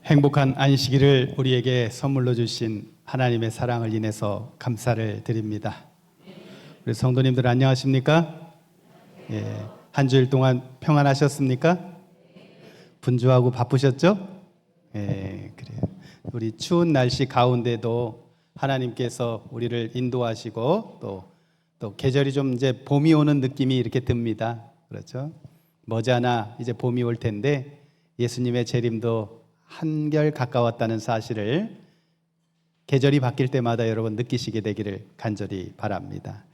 행복한 안식일을 우리에게 선물로 주신 하나님의 사랑을 인해서 감사를 드립니다. 우리 성도님들 안녕하십니까? 한 주일 동안 평안하셨습니까? 분주하고 바쁘셨죠? 그래요. 우리 추운 날씨 가운데도 하나님께서 우리를 인도하시고 또 계절이 좀 이제 봄이 오는 느낌이 이렇게 듭니다. 그렇죠? 머지않아 이제 봄이 올 텐데 예수님의 재림도 한결 가까웠다는 사실을 계절이 바뀔 때마다 여러분 느끼시게 되기를 간절히 바랍니다.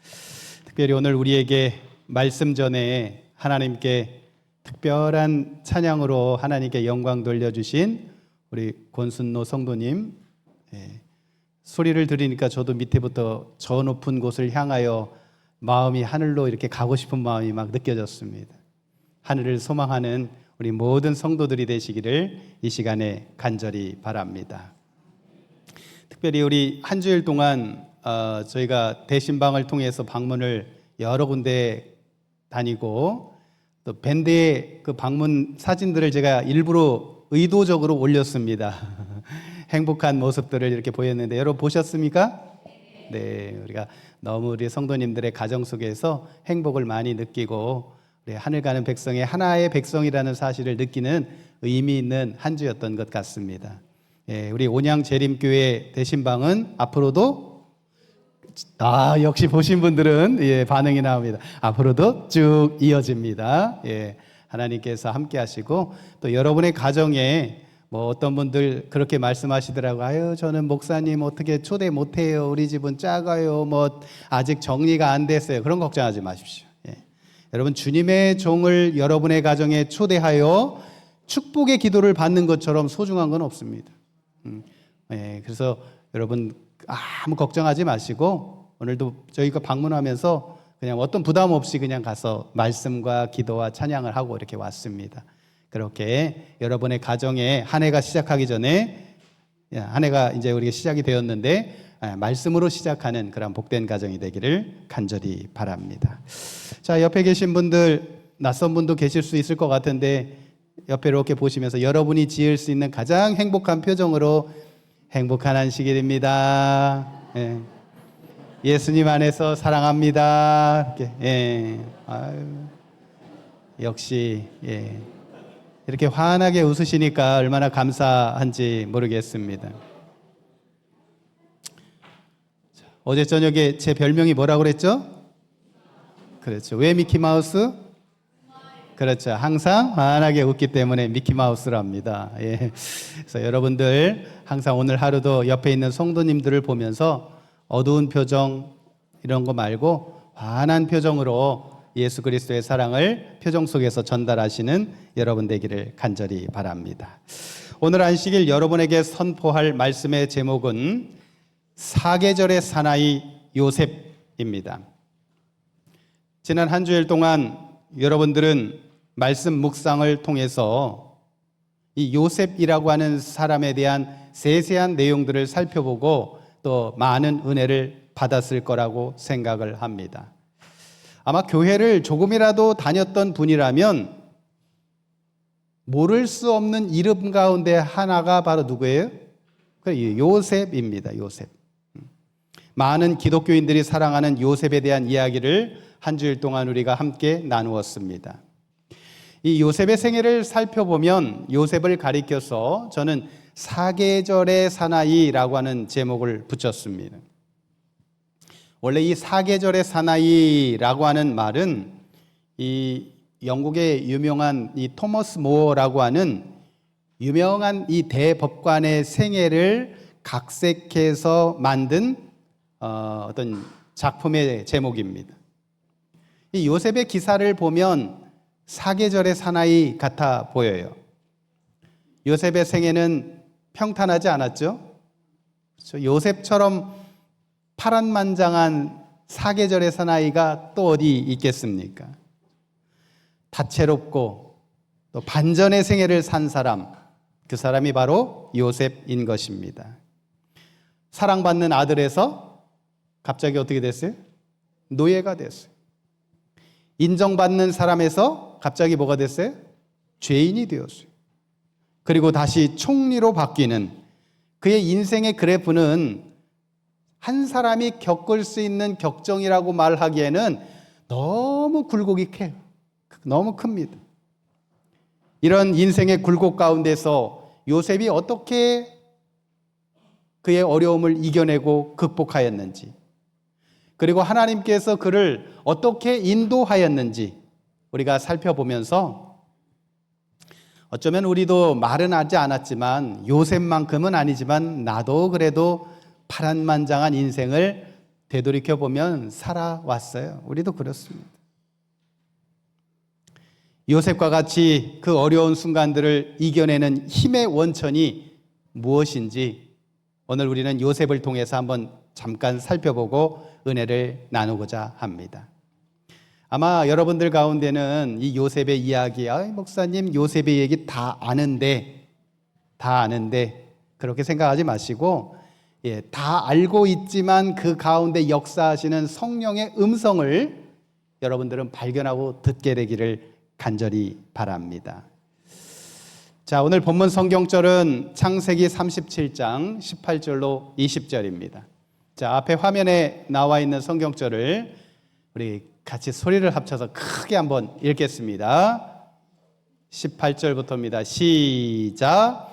특별히 오늘 우리에게 말씀 전에 하나님께 특별한 찬양으로 하나님께 영광 돌려주신 우리 권순노 성도님, 소리를 들으니까 저도 밑에부터 저 높은 곳을 향하여 마음이 하늘로 이렇게 가고 싶은 마음이 막 느껴졌습니다. 하늘을 소망하는 우리 모든 성도들이 되시기를 이 시간에 간절히 바랍니다. 특별히 우리 한 주일 동안 저희가 대신방을 통해서 방문을 여러 군데 다니고 또 밴드의 그 방문 사진들을 제가 일부러 의도적으로 올렸습니다. 행복한 모습들을 이렇게 보였는데 여러분 보셨습니까? 네, 우리가 너무 우리 성도님들의 가정 속에서 행복을 많이 느끼고 우리 하늘 가는 백성의 하나의 백성이라는 사실을 느끼는 의미 있는 한 주였던 것 같습니다. 우리 온양 재림교회 대신방은 앞으로도 역시 보신 분들은 반응이 나옵니다. 앞으로도 쭉 이어집니다. 하나님께서 함께 하시고 또 여러분의 가정에 뭐 어떤 분들 그렇게 말씀하시더라고요. 아유, 저는 목사님 어떻게 초대 못해요. 우리 집은 작아요. 뭐 아직 정리가 안 됐어요. 그런 걱정하지 마십시오. 여러분 주님의 종을 여러분의 가정에 초대하여 축복의 기도를 받는 것처럼 소중한 건 없습니다. 그래서 여러분 아무 걱정하지 마시고 오늘도 저희가 방문하면서 그냥 어떤 부담 없이 그냥 가서 말씀과 기도와 찬양을 하고 이렇게 왔습니다. 그렇게 여러분의 가정에 한 해가 시작하기 전에 한 해가 이제 우리가 시작이 되었는데 말씀으로 시작하는 그런 복된 가정이 되기를 간절히 바랍니다. 자, 옆에 계신 분들 낯선 분도 계실 수 있을 것 같은데 옆에 이렇게 보시면서 여러분이 지을 수 있는 가장 행복한 표정으로 행복한 안식일입니다. 예수님 안에서 사랑합니다. 역시 이렇게 환하게 웃으시니까 얼마나 감사한지 모르겠습니다. 어제 저녁에 제 별명이 뭐라고 그랬죠? 그렇죠. 왜 미키마우스? 그렇죠. 항상 환하게 웃기 때문에 미키마우스랍니다. 그래서 여러분들 항상 오늘 하루도 옆에 있는 성도님들을 보면서 어두운 표정 이런 거 말고 환한 표정으로 예수 그리스도의 사랑을 표정 속에서 전달하시는 여러분 되기를 간절히 바랍니다. 오늘 안식일 여러분에게 선포할 말씀의 제목은 사계절의 사나이 요셉입니다. 지난 한 주일 동안 여러분들은 말씀 묵상을 통해서 이 요셉이라고 하는 사람에 대한 세세한 내용들을 살펴보고 또 많은 은혜를 받았을 거라고 생각을 합니다. 아마 교회를 조금이라도 다녔던 분이라면 모를 수 없는 이름 가운데 하나가 바로 누구예요? 요셉입니다. 요셉. 많은 기독교인들이 사랑하는 요셉에 대한 이야기를 한 주일 동안 우리가 함께 나누었습니다. 이 요셉의 생애를 살펴보면 요셉을 가리켜서 저는 사계절의 사나이라고 하는 제목을 붙였습니다. 원래 이 사계절의 사나이라고 하는 말은 이 영국의 유명한 이 토머스 모어라고 하는 유명한 이 대법관의 생애를 각색해서 만든 어떤 작품의 제목입니다. 이 요셉의 기사를 보면 사계절의 사나이 같아 보여요. 요셉의 생애는 평탄하지 않았죠? 그렇죠? 요셉처럼 파란만장한 사계절의 사나이가 또 어디 있겠습니까? 다채롭고 또 반전의 생애를 산 사람, 그 사람이 바로 요셉인 것입니다. 사랑받는 아들에서 갑자기 어떻게 됐어요? 노예가 됐어요. 인정받는 사람에서 갑자기 뭐가 됐어요? 죄인이 되었어요. 그리고 다시 총리로 바뀌는 그의 인생의 그래프는 한 사람이 겪을 수 있는 격정이라고 말하기에는 너무 굴곡이 커요. 너무 큽니다. 이런 인생의 굴곡 가운데서 요셉이 어떻게 그의 어려움을 이겨내고 극복하였는지, 그리고 하나님께서 그를 어떻게 인도하였는지 우리가 살펴보면서 어쩌면 우리도 말은 하지 않았지만 요셉만큼은 아니지만 나도 그래도 파란만장한 인생을 되돌이켜보면 살아왔어요. 우리도 그렇습니다. 요셉과 같이 그 어려운 순간들을 이겨내는 힘의 원천이 무엇인지 오늘 우리는 요셉을 통해서 한번 잠깐 살펴보고 은혜를 나누고자 합니다. 아마 여러분들 가운데는 이 요셉의 이야기, 목사님 요셉의 얘기 다 아는데 그렇게 생각하지 마시고, 다 알고 있지만 그 가운데 역사하시는 성령의 음성을 여러분들은 발견하고 듣게 되기를 간절히 바랍니다. 자, 오늘 본문 성경절은 창세기 37장 18절로 20절입니다. 자, 앞에 화면에 나와 있는 성경절을 우리 같이 소리를 합쳐서 크게 한번 읽겠습니다. 18절부터입니다. 시작.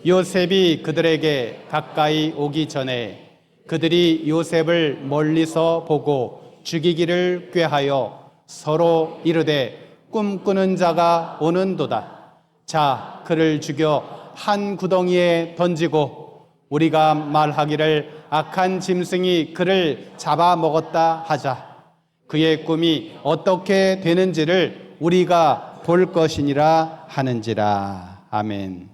요셉이 그들에게 가까이 오기 전에 그들이 요셉을 멀리서 보고 죽이기를 꾀하여 서로 이르되 꿈꾸는 자가 오는도다. 자, 그를 죽여 한 구덩이에 던지고 우리가 말하기를 악한 짐승이 그를 잡아먹었다 하자. 그의 꿈이 어떻게 되는지를 우리가 볼 것이니라 하는지라. 아멘.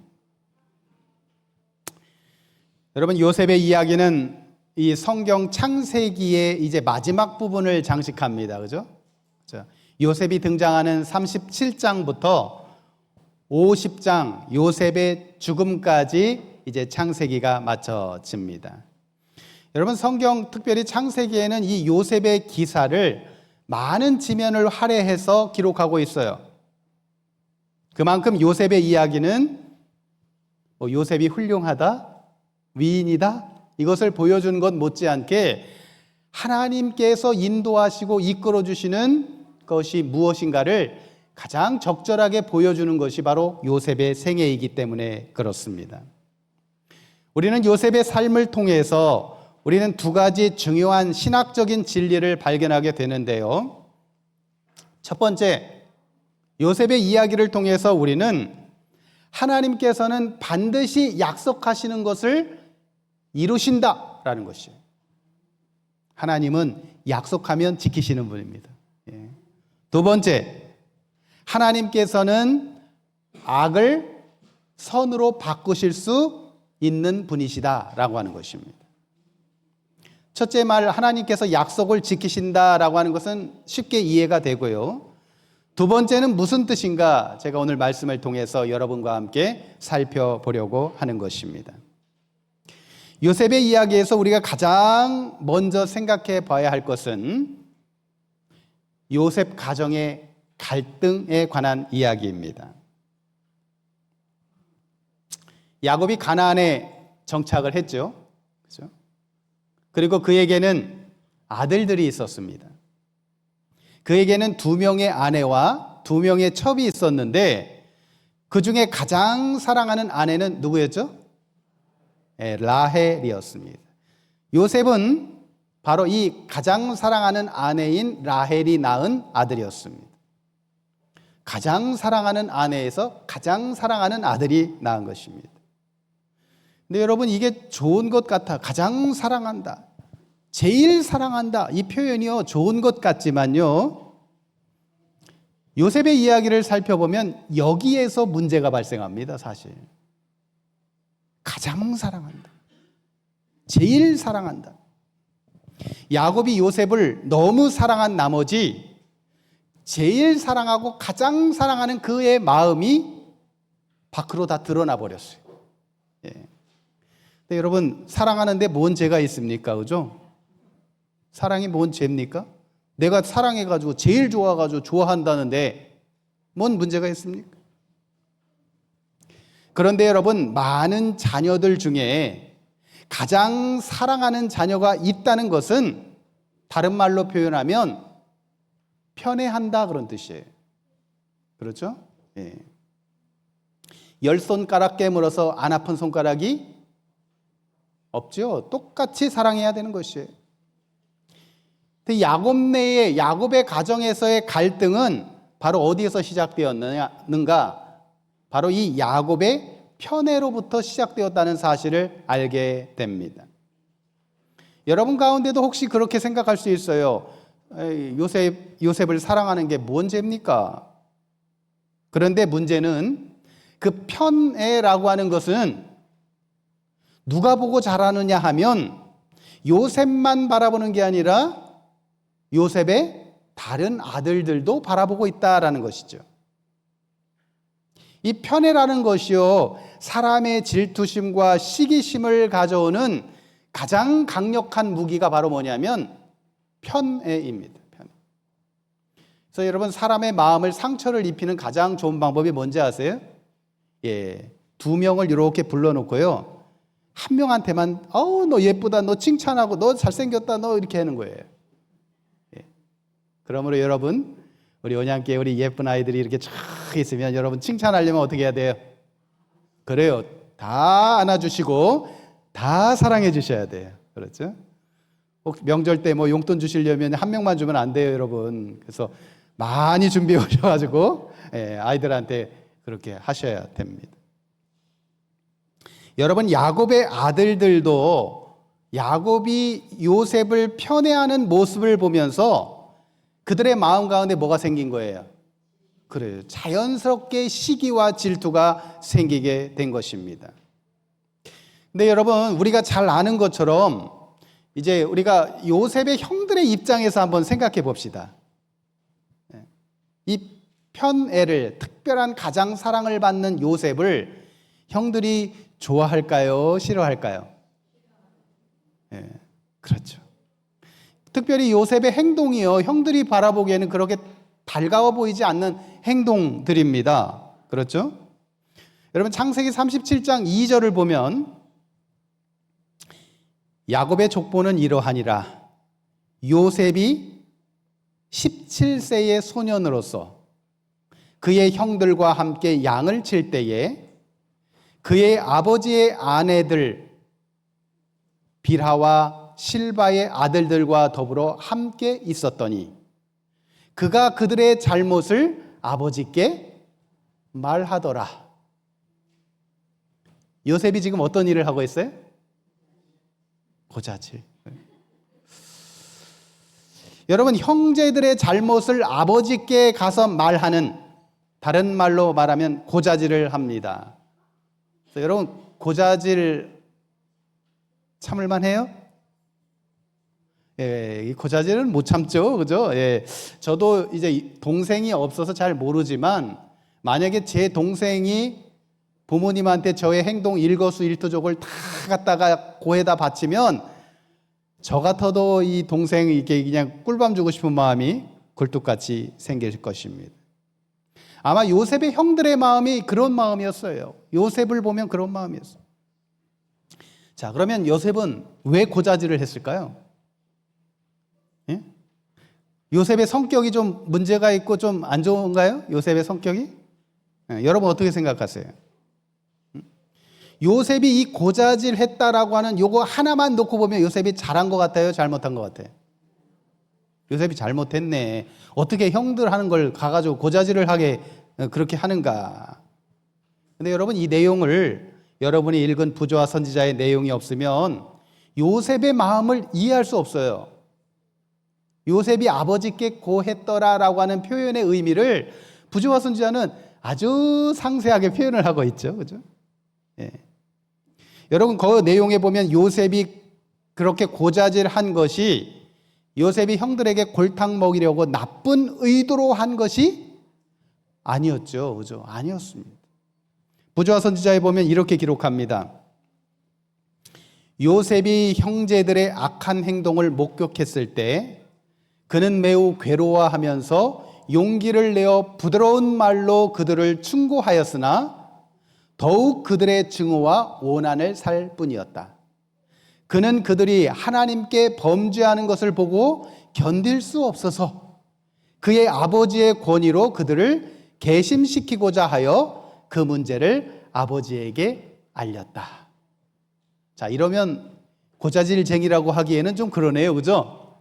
여러분, 요셉의 이야기는 이 성경 창세기의 이제 마지막 부분을 장식합니다. 그죠? 요셉이 등장하는 37장부터 50장 요셉의 죽음까지 이제 창세기가 마쳐집니다. 여러분, 성경 특별히 창세기에는 이 요셉의 기사를 많은 지면을 할애해서 기록하고 있어요. 그만큼 요셉의 이야기는 요셉이 훌륭하다, 위인이다, 이것을 보여주는 것 못지않게 하나님께서 인도하시고 이끌어 주시는 것이 무엇인가를 가장 적절하게 보여주는 것이 바로 요셉의 생애이기 때문에 그렇습니다. 우리는 요셉의 삶을 통해서 우리는 두 가지 중요한 신학적인 진리를 발견하게 되는데요. 첫 번째, 요셉의 이야기를 통해서 우리는 하나님께서는 반드시 약속하시는 것을 이루신다라는 것이에요. 하나님은 약속하면 지키시는 분입니다. 두 번째, 하나님께서는 악을 선으로 바꾸실 수 있는 분이시다라고 하는 것입니다. 첫째 말, 하나님께서 약속을 지키신다라고 하는 것은 쉽게 이해가 되고요. 두 번째는 무슨 뜻인가? 제가 오늘 말씀을 통해서 여러분과 함께 살펴보려고 하는 것입니다. 요셉의 이야기에서 우리가 가장 먼저 생각해 봐야 할 것은 요셉 가정의 갈등에 관한 이야기입니다. 야곱이 가나안에 정착을 했죠. 그렇죠? 그리고 그에게는 아들들이 있었습니다. 그에게는 2명의 아내와 2명의 첩이 있었는데 그 중에 가장 사랑하는 아내는 누구였죠? 라헬이었습니다. 요셉은 바로 이 가장 사랑하는 아내인 라헬이 낳은 아들이었습니다. 가장 사랑하는 아내에서 가장 사랑하는 아들이 낳은 것입니다. 근데 여러분, 이게 좋은 것 같아. 가장 사랑한다, 제일 사랑한다, 이 표현이요 좋은 것 같지만요, 요셉의 이야기를 살펴보면 여기에서 문제가 발생합니다. 사실 가장 사랑한다, 제일 사랑한다. 야곱이 요셉을 너무 사랑한 나머지 제일 사랑하고 가장 사랑하는 그의 마음이 밖으로 다 드러나 버렸어요. 근데 여러분, 사랑하는데 뭔 죄가 있습니까? 그죠? 사랑이 뭔 죄입니까? 내가 사랑해가지고 제일 좋아가지고 좋아한다는데 뭔 문제가 있습니까? 그런데 여러분, 많은 자녀들 중에 가장 사랑하는 자녀가 있다는 것은 다른 말로 표현하면 편애한다 그런 뜻이에요. 그렇죠? 예. 10손가락 깨물어서 안 아픈 손가락이 없죠. 똑같이 사랑해야 되는 것이에요. 야곱 내에, 야곱의 가정에서의 갈등은 바로 어디에서 시작되었는가? 바로 이 야곱의 편애로부터 시작되었다는 사실을 알게 됩니다. 여러분 가운데도 혹시 그렇게 생각할 수 있어요. 요셉을 사랑하는 게 뭔 죄입니까? 그런데 문제는 그 편애라고 하는 것은 누가 보고 자라느냐 하면 요셉만 바라보는 게 아니라 요셉의 다른 아들들도 바라보고 있다라는 것이죠. 이 편애라는 것이요, 사람의 질투심과 시기심을 가져오는 가장 강력한 무기가 바로 뭐냐면 편애입니다. 편애. 그래서 여러분, 사람의 마음을 상처를 입히는 가장 좋은 방법이 뭔지 아세요? 예, 2명을 이렇게 불러놓고요, 한 명한테만 너 예쁘다, 너 칭찬하고, 너 잘생겼다, 너 이렇게 하는 거예요. 예. 그러므로 여러분, 우리 온양교회 우리 예쁜 아이들이 이렇게 쫙 있으면 여러분 칭찬하려면 어떻게 해야 돼요? 그래요, 다 안아주시고 다 사랑해 주셔야 돼요. 그렇죠? 혹 명절 때 뭐 용돈 주시려면 한 명만 주면 안 돼요, 여러분. 그래서 많이 준비해 오셔가지고 아이들한테 그렇게 하셔야 됩니다. 여러분, 야곱의 아들들도 야곱이 요셉을 편애하는 모습을 보면서 그들의 마음 가운데 뭐가 생긴 거예요? 그래요, 자연스럽게 시기와 질투가 생기게 된 것입니다. 근데 여러분, 우리가 잘 아는 것처럼 이제 우리가 요셉의 형들의 입장에서 한번 생각해 봅시다. 이 편애를, 특별한 가장 사랑을 받는 요셉을 형들이 좋아할까요? 싫어할까요? 예, 그렇죠. 특별히 요셉의 행동이요, 형들이 바라보기에는 그렇게 달가워 보이지 않는 행동들입니다. 그렇죠? 여러분, 창세기 37장 2절을 보면 야곱의 족보는 이러하니라. 요셉이 17세의 소년으로서 그의 형들과 함께 양을 칠 때에 그의 아버지의 아내들 빌하와 실바의 아들들과 더불어 함께 있었더니 그가 그들의 잘못을 아버지께 말하더라. 요셉이 지금 어떤 일을 하고 있어요? 고자질. 여러분, 형제들의 잘못을 아버지께 가서 말하는, 다른 말로 말하면 고자질을 합니다. 그래서 여러분, 고자질 참을만 해요? 예, 이 고자질은 못 참죠, 그죠? 예, 저도 이제 동생이 없어서 잘 모르지만 만약에 제 동생이 부모님한테 저의 행동 일거수일투족을 다 갖다가 고에다 바치면 저 같아도 이 동생 이렇게 그냥 꿀밤 주고 싶은 마음이 굴뚝같이 생길 것입니다. 아마 요셉의 형들의 마음이 그런 마음이었어요. 요셉을 보면 그런 마음이었어요. 자, 그러면 요셉은 왜 고자질을 했을까요? 예? 요셉의 성격이 좀 문제가 있고 좀 안 좋은가요? 요셉의 성격이? 예, 여러분 어떻게 생각하세요? 요셉이 이 고자질 했다라고 하는 요거 하나만 놓고 보면 요셉이 잘한 것 같아요? 잘못한 것 같아요? 요셉이 잘못했네. 어떻게 형들 하는 걸 가가지고 고자질을 하게 그렇게 하는가? 근데 여러분, 이 내용을 여러분이 읽은 부조와 선지자의 내용이 없으면 요셉의 마음을 이해할 수 없어요. 요셉이 아버지께 고했더라라고 하는 표현의 의미를 부조와 선지자는 아주 상세하게 표현을 하고 있죠. 그죠? 예. 여러분, 그 내용에 보면 요셉이 그렇게 고자질한 것이 요셉이 형들에게 골탕 먹이려고 나쁜 의도로 한 것이 아니었죠. 그죠? 아니었습니다. 부조와 선지자에 보면 이렇게 기록합니다. 요셉이 형제들의 악한 행동을 목격했을 때 그는 매우 괴로워하면서 용기를 내어 부드러운 말로 그들을 충고하였으나 더욱 그들의 증오와 원한을 살 뿐이었다. 그는 그들이 하나님께 범죄하는 것을 보고 견딜 수 없어서 그의 아버지의 권위로 그들을 개심시키고자 하여 그 문제를 아버지에게 알렸다. 자, 이러면 고자질쟁이라고 하기에는 좀 그러네요. 그죠?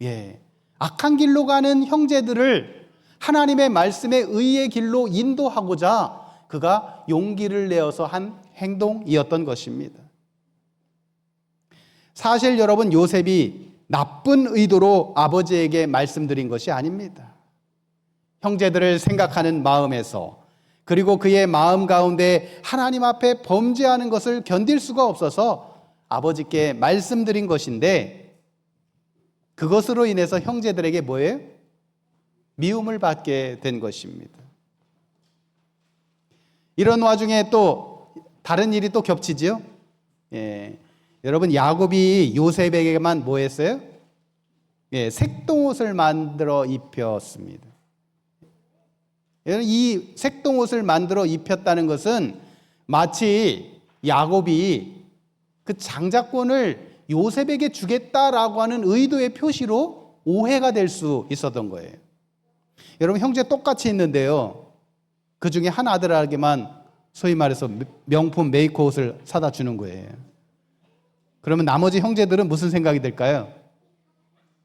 예. 악한 길로 가는 형제들을 하나님의 말씀의 의의 길로 인도하고자 그가 용기를 내어서 한 행동이었던 것입니다. 사실 여러분, 요셉이 나쁜 의도로 아버지에게 말씀드린 것이 아닙니다. 형제들을 생각하는 마음에서, 그리고 그의 마음 가운데 하나님 앞에 범죄하는 것을 견딜 수가 없어서 아버지께 말씀드린 것인데, 그것으로 인해서 형제들에게 뭐예요? 미움을 받게 된 것입니다. 이런 와중에 또 다른 일이 또 겹치지요. 예. 여러분, 야곱이 요셉에게만 뭐 했어요? 예, 색동옷을 만들어 입혔습니다. 이 색동옷을 만들어 입혔다는 것은 마치 야곱이 그 장자권을 요셉에게 주겠다라고 하는 의도의 표시로 오해가 될 수 있었던 거예요. 여러분, 형제 똑같이 있는데요, 그 중에 한 아들에게만 소위 말해서 명품 메이커 옷을 사다 주는 거예요. 그러면 나머지 형제들은 무슨 생각이 들까요?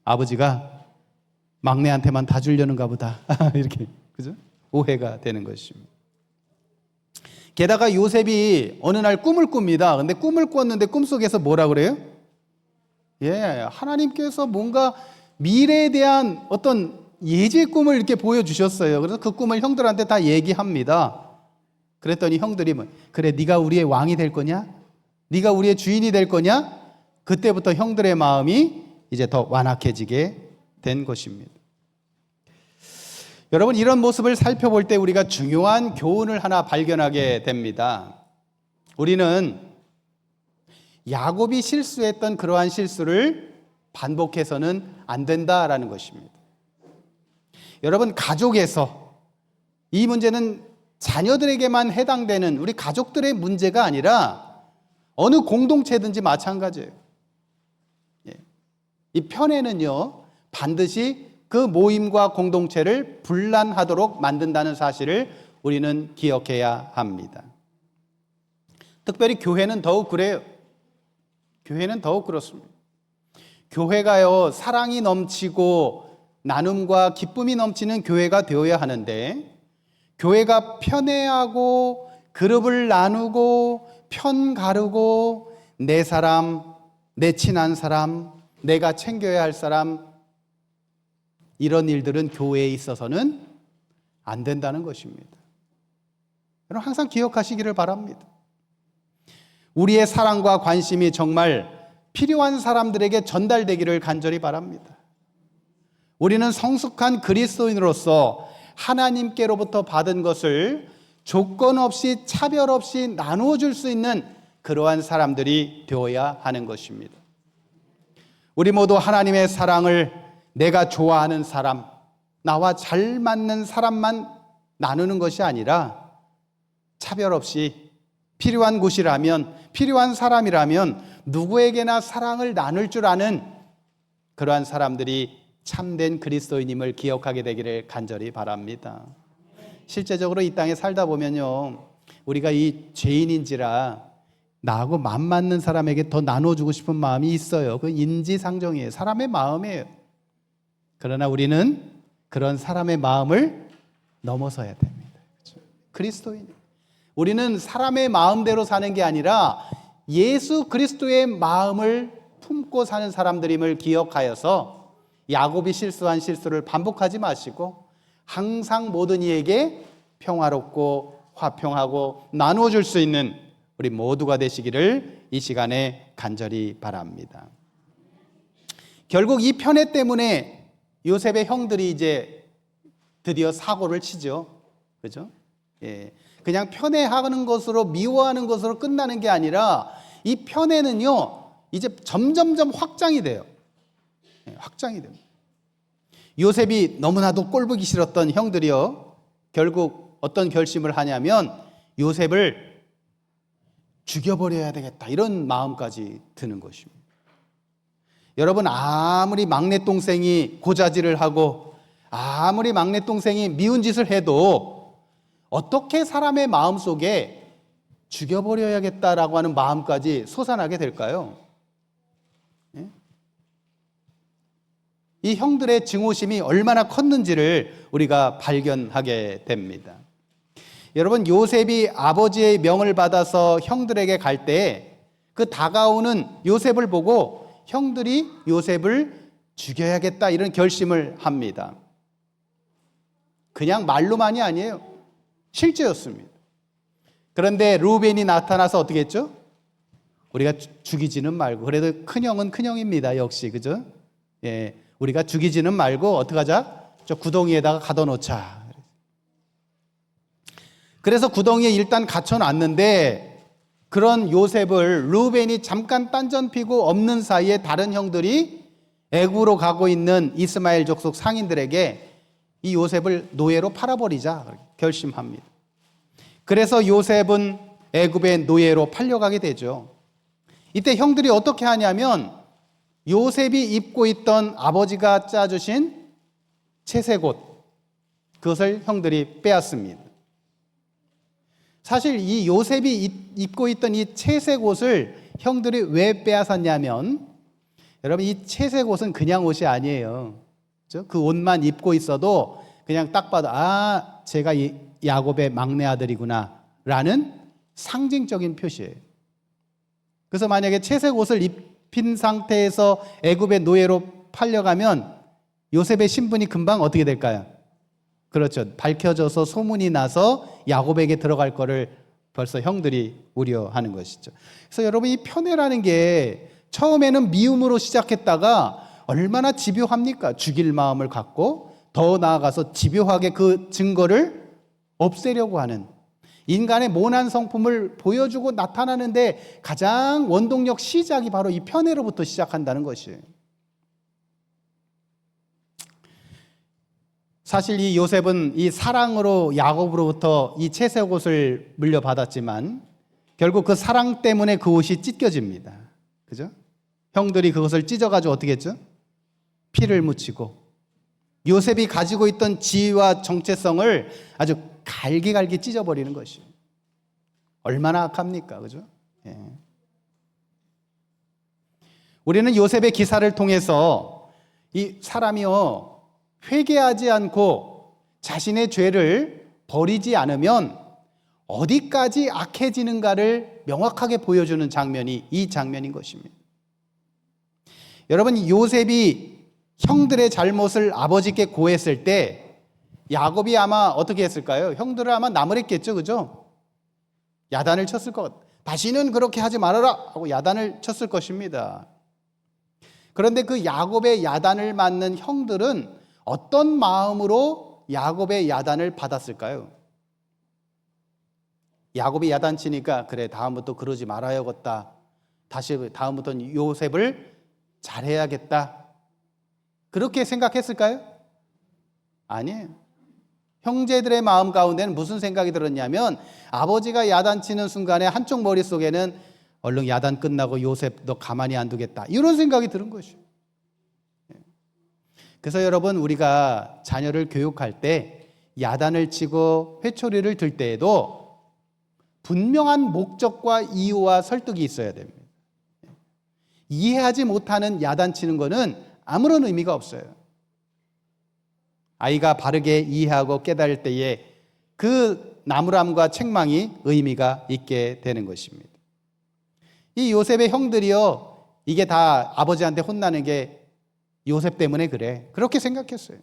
아버지가 막내한테만 다 주려는가 보다. 이렇게, 그죠? 오해가 되는 것입니다. 게다가 요셉이 어느 날 꿈을 꿉니다. 근데 꿈을 꿨는데 꿈속에서 뭐라 그래요? 예, 하나님께서 뭔가 미래에 대한 어떤 예지의 꿈을 이렇게 보여주셨어요. 그래서 그 꿈을 형들한테 다 얘기합니다. 그랬더니 형들이 그래, 네가 우리의 왕이 될 거냐? 네가 우리의 주인이 될 거냐? 그때부터 형들의 마음이 이제 더 완악해지게 된 것입니다. 여러분, 이런 모습을 살펴볼 때 우리가 중요한 교훈을 하나 발견하게 됩니다. 우리는 야곱이 실수했던 그러한 실수를 반복해서는 안 된다라는 것입니다. 여러분, 가족에서 이 문제는 자녀들에게만 해당되는 우리 가족들의 문제가 아니라 어느 공동체든지 마찬가지예요. 이 편애는요, 반드시 그 모임과 공동체를 분란하도록 만든다는 사실을 우리는 기억해야 합니다. 특별히 교회는 더욱 그래요. 교회는 더욱 그렇습니다. 교회가요, 사랑이 넘치고 나눔과 기쁨이 넘치는 교회가 되어야 하는데, 교회가 편애하고 그룹을 나누고 편 가르고 내 사람, 내 친한 사람, 내가 챙겨야 할 사람, 이런 일들은 교회에 있어서는 안 된다는 것입니다. 여러분, 항상 기억하시기를 바랍니다. 우리의 사랑과 관심이 정말 필요한 사람들에게 전달되기를 간절히 바랍니다. 우리는 성숙한 그리스도인으로서 하나님께로부터 받은 것을 조건 없이 차별 없이 나누어 줄 수 있는 그러한 사람들이 되어야 하는 것입니다. 우리 모두 하나님의 사랑을 내가 좋아하는 사람, 나와 잘 맞는 사람만 나누는 것이 아니라 차별 없이 필요한 곳이라면, 필요한 사람이라면 누구에게나 사랑을 나눌 줄 아는 그러한 사람들이 참된 그리스도인임을 기억하게 되기를 간절히 바랍니다. 실제적으로 이 땅에 살다 보면요, 우리가 이 죄인인지라 나하고 맘 맞는 사람에게 더 나눠주고 싶은 마음이 있어요. 그 인지상정이에요. 사람의 마음이에요. 그러나 우리는 그런 사람의 마음을 넘어서야 됩니다. 그렇죠? 그리스도인. 우리는 사람의 마음대로 사는 게 아니라 예수 그리스도의 마음을 품고 사는 사람들임을 기억하여서 야곱이 실수한 실수를 반복하지 마시고 항상 모든 이에게 평화롭고 화평하고 나누어 줄 수 있는 우리 모두가 되시기를 이 시간에 간절히 바랍니다. 결국 이 편애 때문에 요셉의 형들이 이제 드디어 사고를 치죠. 그죠? 예. 그냥 편애하는 것으로, 미워하는 것으로 끝나는 게 아니라 이 편애는요, 이제 점점점 확장이 돼요. 예, 확장이 됩니다. 요셉이 너무나도 꼴보기 싫었던 형들이요, 결국 어떤 결심을 하냐면 요셉을 죽여버려야 되겠다, 이런 마음까지 드는 것입니다. 여러분, 아무리 막내 동생이 고자질을 하고 아무리 막내 동생이 미운 짓을 해도 어떻게 사람의 마음속에 죽여버려야겠다라고 하는 마음까지 솟아나게 될까요? 이 형들의 증오심이 얼마나 컸는지를 우리가 발견하게 됩니다. 여러분, 요셉이 아버지의 명을 받아서 형들에게 갈 때 그 다가오는 요셉을 보고 형들이 요셉을 죽여야겠다, 이런 결심을 합니다. 그냥 말로만이 아니에요. 실제였습니다. 그런데 루벤이 나타나서 어떻게 했죠? 우리가 죽이지는 말고, 그래도 큰형은 큰형입니다, 역시, 그죠? 예, 우리가 죽이지는 말고 어떻게 하자? 저 구덩이에다가 가둬놓자. 그래서 구덩이에 일단 갇혀놨는데, 그런 요셉을 루벤이 잠깐 딴전 피고 없는 사이에 다른 형들이 애굽으로 가고 있는 이스마엘 족속 상인들에게 이 요셉을 노예로 팔아버리자 결심합니다. 그래서 요셉은 애굽의 노예로 팔려가게 되죠. 이때 형들이 어떻게 하냐면 요셉이 입고 있던 아버지가 짜주신 채색옷, 그것을 형들이 빼앗습니다. 사실 이 요셉이 입고 있던 이 채색 옷을 형들이 왜 빼앗았냐면, 여러분, 이 채색 옷은 그냥 옷이 아니에요. 그렇죠? 그 옷만 입고 있어도 그냥 딱 봐도 제가 이 야곱의 막내 아들이구나 라는 상징적인 표시예요. 그래서 만약에 채색 옷을 입힌 상태에서 애굽의 노예로 팔려가면 요셉의 신분이 금방 어떻게 될까요? 그렇죠. 밝혀져서 소문이 나서 야곱에게 들어갈 거를 벌써 형들이 우려하는 것이죠. 그래서 여러분, 이 편애라는 게 처음에는 미움으로 시작했다가 얼마나 집요합니까? 죽일 마음을 갖고 더 나아가서 집요하게 그 증거를 없애려고 하는, 인간의 모난 성품을 보여주고 나타나는데 가장 원동력 시작이 바로 이 편애로부터 시작한다는 것이에요. 사실 이 요셉은 이 사랑으로 야곱으로부터 이 채색 옷을 물려받았지만 결국 그 사랑 때문에 그 옷이 찢겨집니다. 그죠? 형들이 그것을 찢어가지고 어떻게 했죠? 피를 묻히고 요셉이 가지고 있던 지위와 정체성을 아주 갈기갈기 찢어버리는 것이에요. 얼마나 악합니까? 그죠? 예. 우리는 요셉의 기사를 통해서 이 사람이요, 회개하지 않고 자신의 죄를 버리지 않으면 어디까지 악해지는가를 명확하게 보여주는 장면이 이 장면인 것입니다. 여러분, 요셉이 형들의 잘못을 아버지께 고했을 때 야곱이 아마 어떻게 했을까요? 형들을 아마 나무랬겠죠, 그죠? 야단을 쳤을 것 같아요. 다시는 그렇게 하지 말아라 하고 야단을 쳤을 것입니다. 그런데 그 야곱의 야단을 맞는 형들은 어떤 마음으로 야곱의 야단을 받았을까요? 야곱이 야단치니까 그래, 다음부터 그러지 말아야겠다, 다시 다음부터는 요셉을 잘해야겠다, 그렇게 생각했을까요? 아니에요. 형제들의 마음 가운데는 무슨 생각이 들었냐면 아버지가 야단치는 순간에 한쪽 머릿속에는 얼른 야단 끝나고 요셉 너 가만히 안 두겠다, 이런 생각이 드는 것이에요. 그래서 여러분, 우리가 자녀를 교육할 때 야단을 치고 회초리를 들 때에도 분명한 목적과 이유와 설득이 있어야 됩니다. 이해하지 못하는 야단치는 것은 아무런 의미가 없어요. 아이가 바르게 이해하고 깨달을 때에 그 나무람과 책망이 의미가 있게 되는 것입니다. 이 요셉의 형들이요, 이게 다 아버지한테 혼나는 게 요셉 때문에 그래, 그렇게 생각했어요.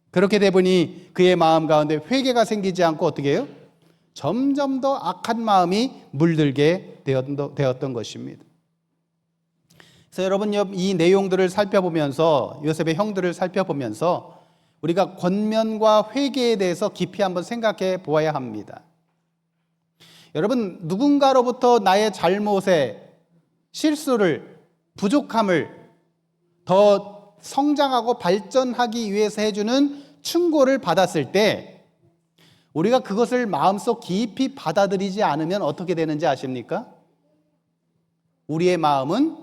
그렇게 되보니 그의 마음 가운데 회개가 생기지 않고 어떻게 해요? 점점 더 악한 마음이 물들게 되었던 것입니다. 그래서 여러분, 이 내용들을 살펴보면서, 요셉의 형들을 살펴보면서 우리가 권면과 회개에 대해서 깊이 한번 생각해 보아야 합니다. 여러분, 누군가로부터 나의 잘못에 실수를, 부족함을 더 성장하고 발전하기 위해서 해주는 충고를 받았을 때 우리가 그것을 마음속 깊이 받아들이지 않으면 어떻게 되는지 아십니까? 우리의 마음은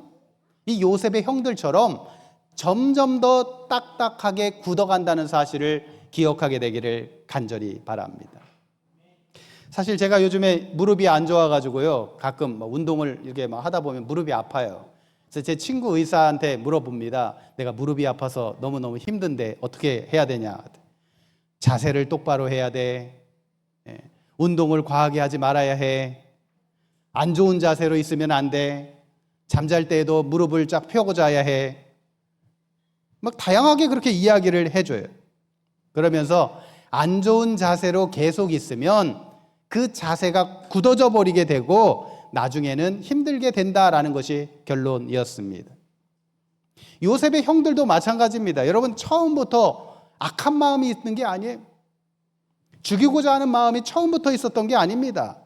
이 요셉의 형들처럼 점점 더 딱딱하게 굳어간다는 사실을 기억하게 되기를 간절히 바랍니다. 사실 제가 요즘에 무릎이 안 좋아가지고요, 가끔 운동을 이렇게 하다 보면 무릎이 아파요. 그래서 제 친구 의사한테 물어봅니다. 내가 무릎이 아파서 너무너무 힘든데 어떻게 해야 되냐. 자세를 똑바로 해야 돼. 운동을 과하게 하지 말아야 해. 안 좋은 자세로 있으면 안 돼. 잠잘 때에도 무릎을 쫙 펴고 자야 해. 막 다양하게 그렇게 이야기를 해줘요. 그러면서 안 좋은 자세로 계속 있으면 그 자세가 굳어져 버리게 되고 나중에는 힘들게 된다라는 것이 결론이었습니다. 요셉의 형들도 마찬가지입니다. 여러분, 처음부터 악한 마음이 있는 게 아니에요. 죽이고자 하는 마음이 처음부터 있었던 게 아닙니다.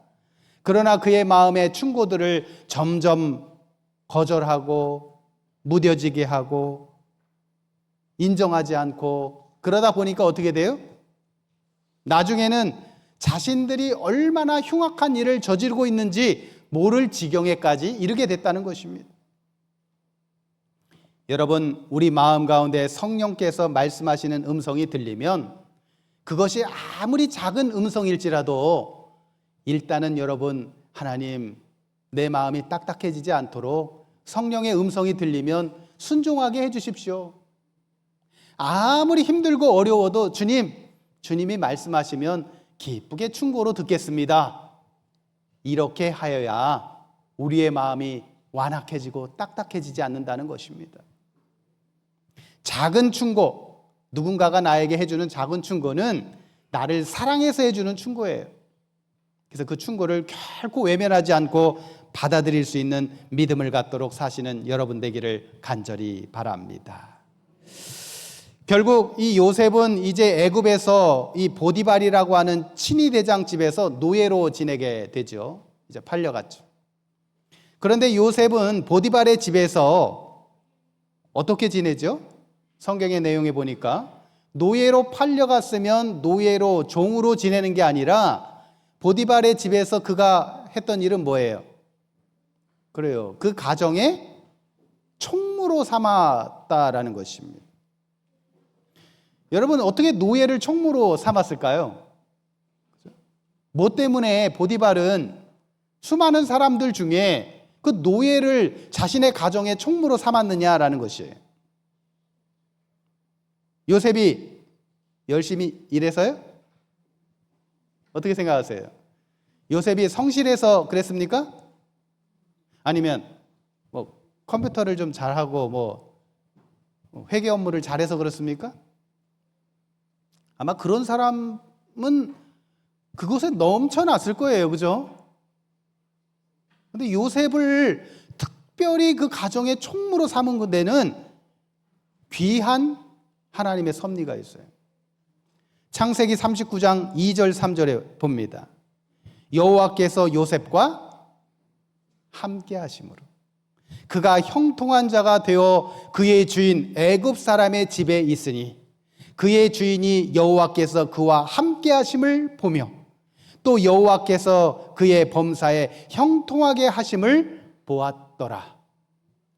그러나 그의 마음의 충고들을 점점 거절하고 무뎌지게 하고 인정하지 않고 그러다 보니까 어떻게 돼요? 나중에는 자신들이 얼마나 흉악한 일을 저지르고 있는지 모를 지경에까지 이르게 됐다는 것입니다. 여러분, 우리 마음 가운데 성령께서 말씀하시는 음성이 들리면 그것이 아무리 작은 음성일지라도 일단은 여러분, 하나님, 내 마음이 딱딱해지지 않도록 성령의 음성이 들리면 순종하게 해주십시오. 아무리 힘들고 어려워도 주님이 말씀하시면 기쁘게 충고로 듣겠습니다. 이렇게 하여야 우리의 마음이 완악해지고 딱딱해지지 않는다는 것입니다. 작은 충고, 누군가가 나에게 해주는 작은 충고는 나를 사랑해서 해주는 충고예요. 그래서 그 충고를 결코 외면하지 않고 받아들일 수 있는 믿음을 갖도록 사시는 여러분 되기를 간절히 바랍니다. 결국 이 요셉은 이제 애굽에서 이 보디발이라고 하는 친위 대장 집에서 노예로 지내게 되죠. 이제 팔려갔죠. 그런데 요셉은 보디발의 집에서 어떻게 지내죠? 성경의 내용에 보니까 노예로 팔려갔으면 노예로 종으로 지내는 게 아니라 보디발의 집에서 그가 했던 일은 뭐예요? 그래요. 그 가정의 총무로 삼았다라는 것입니다. 여러분, 어떻게 노예를 총무로 삼았을까요? 뭐 때문에 보디발은 수많은 사람들 중에 그 노예를 자신의 가정의 총무로 삼았느냐라는 것이에요. 요셉이 열심히 일해서요? 어떻게 생각하세요? 요셉이 성실해서 그랬습니까? 아니면 뭐 컴퓨터를 좀 잘하고 뭐 회계 업무를 잘해서 그렇습니까? 아마 그런 사람은 그곳에 넘쳐났을 거예요. 그죠? 근데 요셉을 특별히 그 가정의 총무로 삼은 데는 귀한 하나님의 섭리가 있어요. 창세기 39장 2절 3절에 봅니다. 여호와께서 요셉과 함께 하심으로 그가 형통한 자가 되어 그의 주인 애굽 사람의 집에 있으니 그의 주인이 여호와께서 그와 함께 하심을 보며 또 여호와께서 그의 범사에 형통하게 하심을 보았더라.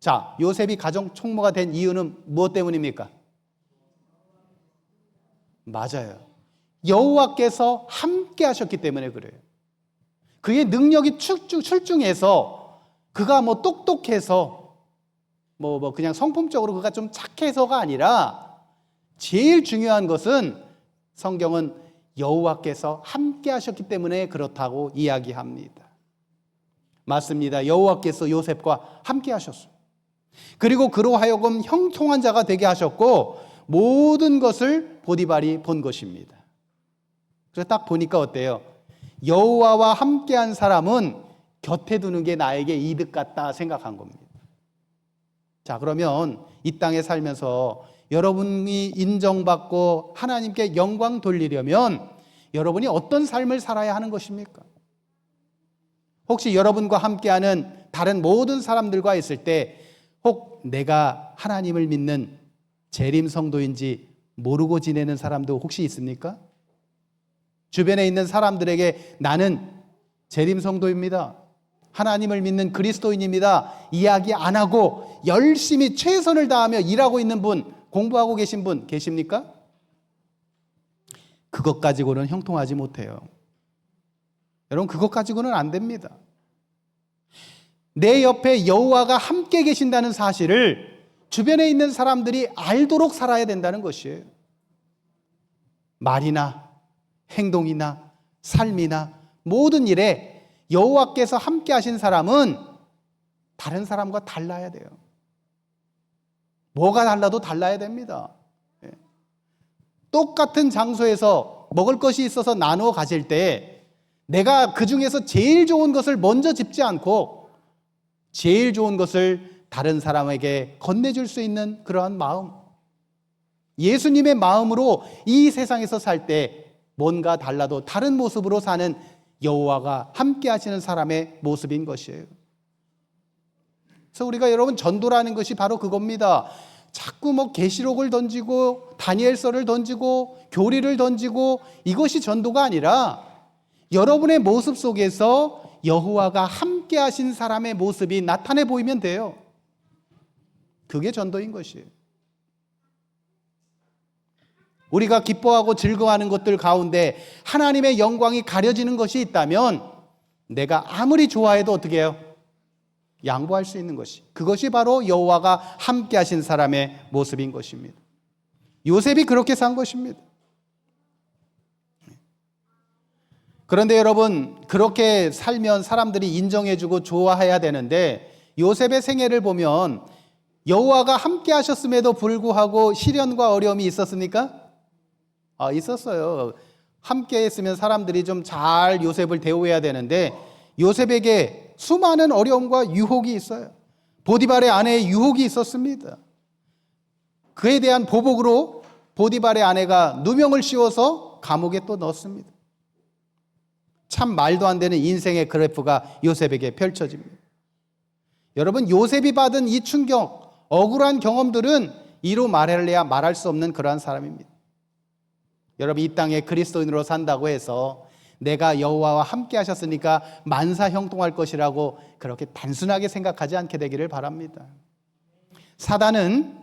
자, 요셉이 가정 총무가 된 이유는 무엇 때문입니까? 맞아요. 여호와께서 함께 하셨기 때문에 그래요. 그의 능력이 출중해서 그가 뭐 똑똑해서 뭐 그냥 성품적으로 그가 좀 착해서가 아니라 제일 중요한 것은 성경은 여호와께서 함께 하셨기 때문에 그렇다고 이야기합니다. 맞습니다. 여호와께서 요셉과 함께 하셨어요. 그리고 그로 하여금 형통한 자가 되게 하셨고 모든 것을 보디발이 본 것입니다. 그래서 딱 보니까 어때요? 여호와와 함께한 사람은 곁에 두는 게 나에게 이득 같다 생각한 겁니다. 자, 그러면 이 땅에 살면서 여러분이 인정받고 하나님께 영광 돌리려면 여러분이 어떤 삶을 살아야 하는 것입니까? 혹시 여러분과 함께하는 다른 모든 사람들과 있을 때 혹 내가 하나님을 믿는 재림 성도인지 모르고 지내는 사람도 혹시 있습니까? 주변에 있는 사람들에게 나는 재림성도입니다, 하나님을 믿는 그리스도인입니다 이야기 안 하고 열심히 최선을 다하며 일하고 있는 분, 공부하고 계신 분 계십니까? 그것 가지고는 형통하지 못해요. 여러분, 그것 가지고는 안 됩니다. 내 옆에 여호와가 함께 계신다는 사실을 주변에 있는 사람들이 알도록 살아야 된다는 것이에요. 말이나 행동이나 삶이나 모든 일에 여호와께서 함께 하신 사람은 다른 사람과 달라야 돼요. 뭐가 달라도 달라야 됩니다. 똑같은 장소에서 먹을 것이 있어서 나누어 가질 때 내가 그 중에서 제일 좋은 것을 먼저 집지 않고 제일 좋은 것을 다른 사람에게 건네줄 수 있는 그러한 마음, 예수님의 마음으로 이 세상에서 살 때 뭔가 달라도 다른 모습으로 사는 여호와가 함께 하시는 사람의 모습인 것이에요. 그래서 우리가 여러분 전도라는 것이 바로 그겁니다. 자꾸 계시록을 던지고 다니엘서를 던지고 교리를 던지고 이것이 전도가 아니라 여러분의 모습 속에서 여호와가 함께 하신 사람의 모습이 나타내 보이면 돼요. 그게 전도인 것이에요. 우리가 기뻐하고 즐거워하는 것들 가운데 하나님의 영광이 가려지는 것이 있다면 내가 아무리 좋아해도 어떻게 해요? 양보할 수 있는 것이, 그것이 바로 여호와가 함께 하신 사람의 모습인 것입니다. 요셉이 그렇게 산 것입니다. 그런데 여러분, 그렇게 살면 사람들이 인정해주고 좋아해야 되는데 요셉의 생애를 보면 여호와가 함께 하셨음에도 불구하고 시련과 어려움이 있었습니까? 있었어요. 함께 했으면 사람들이 좀 잘 요셉을 대우해야 되는데 요셉에게 수많은 어려움과 유혹이 있어요. 보디발의 아내의 유혹이 있었습니다. 그에 대한 보복으로 보디발의 아내가 누명을 씌워서 감옥에 또 넣었습니다. 참 말도 안 되는 인생의 그래프가 요셉에게 펼쳐집니다. 여러분, 요셉이 받은 이 충격, 억울한 경험들은 이루 말할래야 말할 수 없는 그러한 사람입니다. 여러분, 이 땅에 그리스도인으로 산다고 해서 내가 여호와와 함께 하셨으니까 만사 형통할 것이라고 그렇게 단순하게 생각하지 않게 되기를 바랍니다. 사단은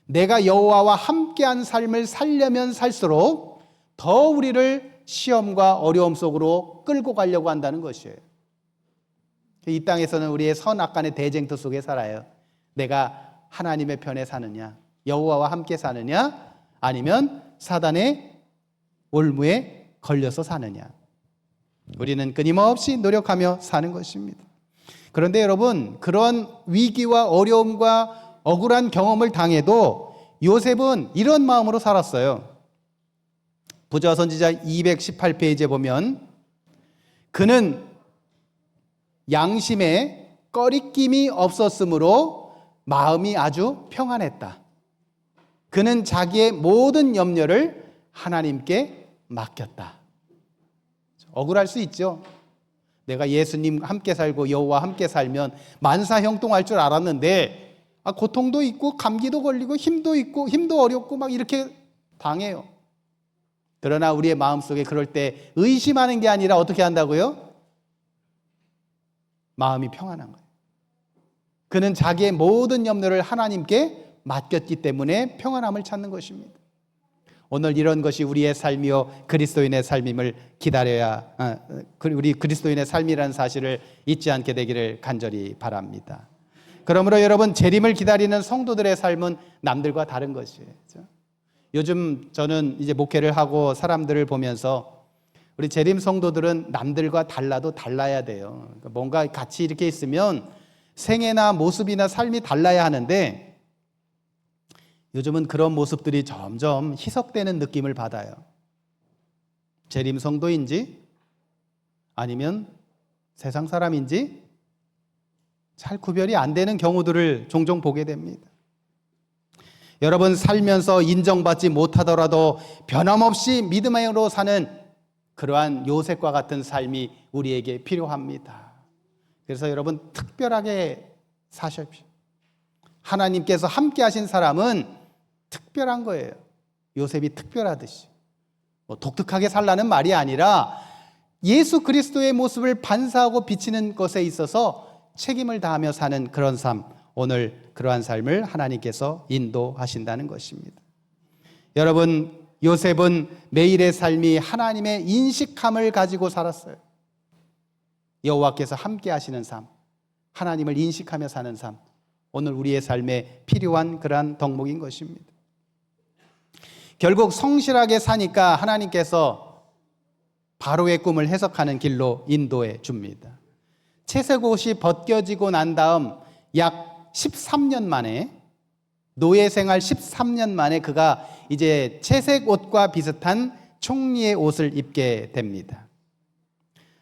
내가 여호와와 함께한 삶을 살려면 살수록 더 우리를 시험과 어려움 속으로 끌고 가려고 한다는 것이에요. 이 땅에서는 우리의 선악간의 대쟁터 속에 살아요. 내가 하나님의 편에 사느냐, 여호와와 함께 사느냐, 아니면 사단의 올무에 걸려서 사느냐. 우리는 끊임없이 노력하며 사는 것입니다. 그런데 여러분, 그런 위기와 어려움과 억울한 경험을 당해도 요셉은 이런 마음으로 살았어요. 부조와 선지자 218페이지에 보면 그는 양심에 꺼리낌이 없었으므로 마음이 아주 평안했다. 그는 자기의 모든 염려를 하나님께 맡겼다. 억울할 수 있죠. 내가 예수님 함께 살고 여호와 함께 살면 만사 형통할 줄 알았는데 고통도 있고 감기도 걸리고 힘도 있고 힘도 어렵고 막 이렇게 당해요. 그러나 우리의 마음속에 그럴 때 의심하는 게 아니라 어떻게 한다고요? 마음이 평안한 거예요. 그는 자기의 모든 염려를 하나님께 맡겼기 때문에 평안함을 찾는 것입니다. 오늘 이런 것이 우리의 삶이요 그리스도인의 삶임을 기다려야, 우리 그리스도인의 삶이라는 사실을 잊지 않게 되기를 간절히 바랍니다. 그러므로 여러분, 재림을 기다리는 성도들의 삶은 남들과 다른 것이에요. 요즘 저는 이제 목회를 하고 사람들을 보면서 우리 재림 성도들은 남들과 달라도 달라야 돼요. 뭔가 같이 이렇게 있으면 생애나 모습이나 삶이 달라야 하는데 요즘은 그런 모습들이 점점 희석되는 느낌을 받아요. 재림 성도인지 아니면 세상 사람인지 잘 구별이 안 되는 경우들을 종종 보게 됩니다. 여러분, 살면서 인정받지 못하더라도 변함없이 믿음으로 사는 그러한 요셉과 같은 삶이 우리에게 필요합니다. 그래서 여러분, 특별하게 사십시오. 하나님께서 함께 하신 사람은 특별한 거예요. 요셉이 특별하듯이. 독특하게 살라는 말이 아니라 예수 그리스도의 모습을 반사하고 비치는 것에 있어서 책임을 다하며 사는 그런 삶, 오늘 그러한 삶을 하나님께서 인도하신다는 것입니다. 여러분, 요셉은 매일의 삶이 하나님의 인식함을 가지고 살았어요. 여호와께서 함께 하시는 삶, 하나님을 인식하며 사는 삶, 오늘 우리의 삶에 필요한 그러한 덕목인 것입니다. 결국 성실하게 사니까 하나님께서 바로의 꿈을 해석하는 길로 인도해 줍니다. 채색옷이 벗겨지고 난 다음 약 13년 만에, 노예 생활 13년 만에 그가 이제 채색옷과 비슷한 총리의 옷을 입게 됩니다.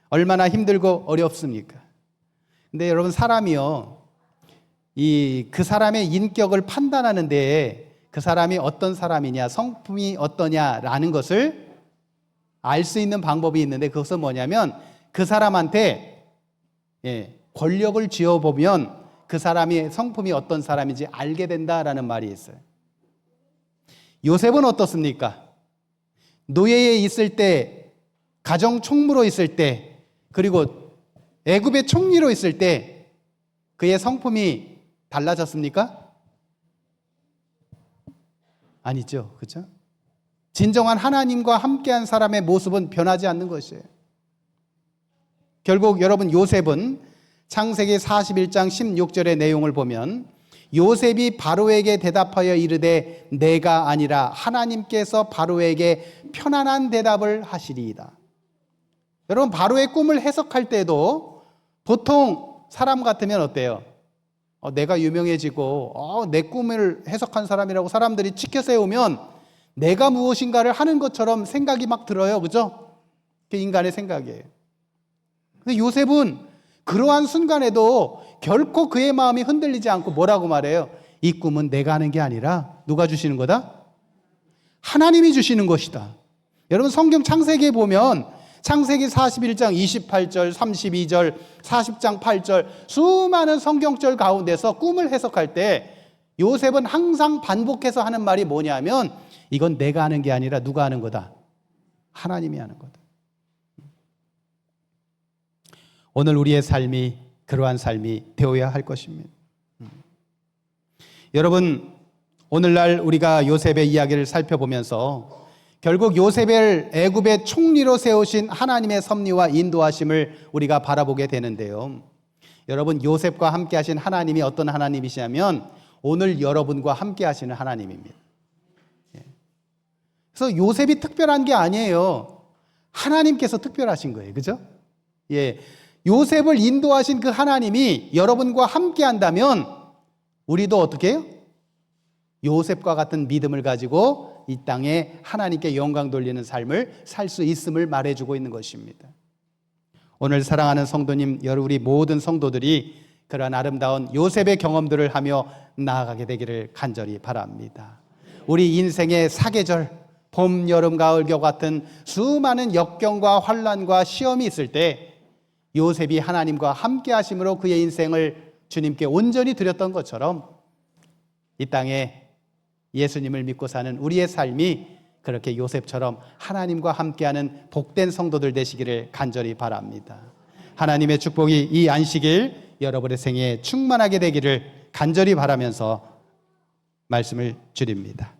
얼마나 힘들고 어렵습니까? 근데 여러분, 사람이요, 그 사람의 인격을 판단하는 데에 그 사람이 어떤 사람이냐, 성품이 어떠냐라는 것을 알 수 있는 방법이 있는데, 그것은 뭐냐면 그 사람한테 권력을 쥐어보면 그 사람의 성품이 어떤 사람인지 알게 된다라는 말이 있어요. 요셉은 어떻습니까? 노예에 있을 때, 가정 총무로 있을 때, 그리고 애굽의 총리로 있을 때 그의 성품이 달라졌습니까? 아니죠. 그렇죠? 진정한 하나님과 함께한 사람의 모습은 변하지 않는 것이에요. 결국 여러분, 요셉은 창세기 41장 16절의 내용을 보면 요셉이 바로에게 대답하여 이르되 내가 아니라 하나님께서 바로에게 편안한 대답을 하시리이다. 여러분, 바로의 꿈을 해석할 때도 보통 사람 같으면 어때요? 내가 유명해지고 내 꿈을 해석한 사람이라고 사람들이 치켜 세우면 내가 무엇인가를 하는 것처럼 생각이 막 들어요. 그죠? 그게 인간의 생각이에요. 근데 요셉은 그러한 순간에도 결코 그의 마음이 흔들리지 않고 뭐라고 말해요? 이 꿈은 내가 하는 게 아니라 누가 주시는 거다? 하나님이 주시는 것이다. 여러분, 성경 창세기에 보면 창세기 41장 28절, 32절, 40장 8절 수많은 성경절 가운데서 꿈을 해석할 때 요셉은 항상 반복해서 하는 말이 뭐냐면 이건 내가 하는 게 아니라 누가 하는 거다? 하나님이 하는 거다. 오늘 우리의 삶이 그러한 삶이 되어야 할 것입니다. 여러분, 오늘날 우리가 요셉의 이야기를 살펴보면서 결국 요셉을 애굽의 총리로 세우신 하나님의 섭리와 인도하심을 우리가 바라보게 되는데요. 여러분, 요셉과 함께 하신 하나님이 어떤 하나님이시냐면 오늘 여러분과 함께 하시는 하나님입니다. 그래서 요셉이 특별한 게 아니에요. 하나님께서 특별하신 거예요. 그죠? 요셉을 인도하신 그 하나님이 여러분과 함께 한다면 우리도 어떻게 해요? 요셉과 같은 믿음을 가지고 이 땅에 하나님께 영광 돌리는 삶을 살 수 있음을 말해주고 있는 것입니다. 오늘 사랑하는 성도님, 우리 모든 성도들이 그런 아름다운 요셉의 경험들을 하며 나아가게 되기를 간절히 바랍니다. 우리 인생의 사계절, 봄, 여름, 가을, 겨울 같은 수많은 역경과 환난과 시험이 있을 때 요셉이 하나님과 함께 하심으로 그의 인생을 주님께 온전히 드렸던 것처럼 이 땅에 예수님을 믿고 사는 우리의 삶이 그렇게 요셉처럼 하나님과 함께하는 복된 성도들 되시기를 간절히 바랍니다. 하나님의 축복이 이 안식일 여러분의 생애에 충만하게 되기를 간절히 바라면서 말씀을 드립니다.